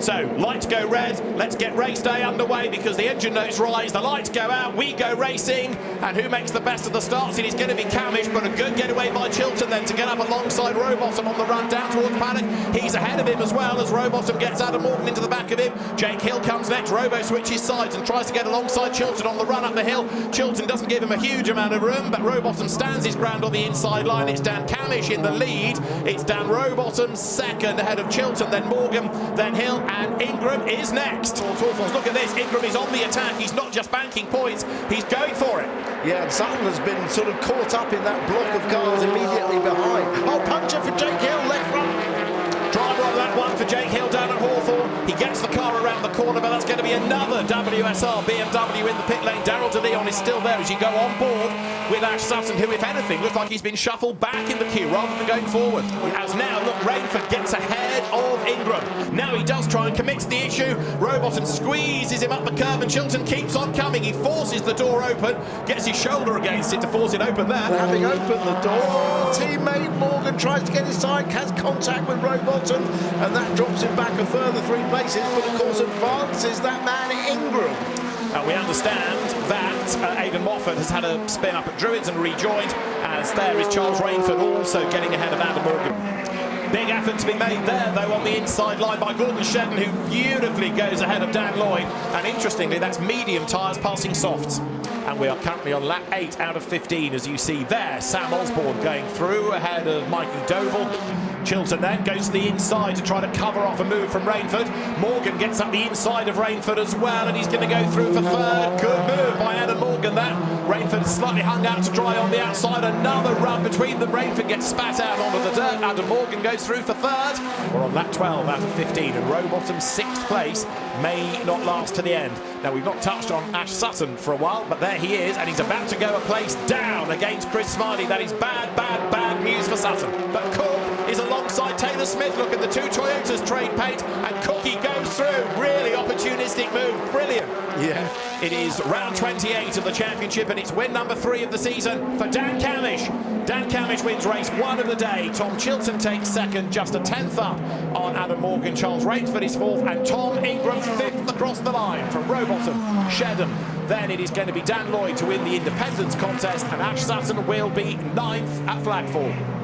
So, lights go red, let's get race day underway because the engine notes rise, the lights go out, we go racing, and who makes the best of the starts? It is going to be Cammish, but a good getaway by Chilton then to get up alongside Rowbottom on the run down towards Paddock. He's ahead of him as well as Rowbottom gets Adam Morgan into the back of him. Jake Hill comes next, Robo switches sides and tries to get alongside Chilton on the run up the hill. Chilton doesn't give him a huge amount of room, but Rowbottom stands his ground on the inside line. It's Dan Cammish in the lead, it's Dan Rowbottom second ahead of Chilton, then Morgan, then Hill, and Ingram is next. Look at this, Ingram is on the attack, he's not just banking points, he's going for it. Yeah, and Sutton has been sort of caught up in that block of cars immediately behind. Oh, puncture for Jake Hill, left front. Driver on that one for Jake Hill down at Hawthorne. He gets the car around the corner, but that's going to be another WSR BMW in the pit lane. Daryl DeLeon is still there as you go on board with Ash Sutton, who, if anything, looks like he's been shuffled back in the queue rather than going forward. As now, look, Rainford gets ahead of Ingram. Now he does try and commit to the issue. Rowbottom squeezes him up the curb, and Chilton keeps on coming. He forces the door open, gets his shoulder against it to force it open there. Having opened the door, teammate Morgan tries to get inside, has contact with Rowbottom, and that drops him back a further 3 places, but of course advances that man Ingram. And we understand that Aidan Watford has had a spin up at Druids and rejoined, as there is Charles Rainford also getting ahead of Adam Morgan. Big effort to be made there, though, on the inside line by Gordon Shedden, who beautifully goes ahead of Dan Lloyd. And interestingly, that's medium tyres passing softs. And we are currently on lap 8 out of 15, as you see there. Sam Osborne going through ahead of Mikey Doval. Chilton then goes to the inside to try to cover off a move from Rainford. Morgan gets up the inside of Rainford as well, and he's going to go through for third. Good move by Adam Morgan that. Rainford slightly hung out to dry on the outside. Another run between them. Rainford gets spat out onto the dirt. Adam Morgan goes through for third. We're on lap 12 out of 15, and Rowbottom's 6th place may not last to the end. Now, we've not touched on Ash Sutton for a while, but there he is, and he's about to go a place down against Chris Smiley. That is bad, bad, bad news for Sutton. But Cook is alongside Taylor Smith. Look at the 2 Toyotas trade paint, and Cookie goes through. Really opportunistic move, brilliant. Yeah. It is round 28 of the championship, and it's win number 3 of the season for Dan Cammish. Dan Cammish wins race 1 of the day. Tom Chilton takes second, just a 10th up on Adam Morgan. Charles Rainsford is 4th, and Tom Ingram 5th across the line from Rowbottom, Shedden. Then it is going to be Dan Lloyd to win the independence contest, and Ash Sutton will be 9th at Flagfall.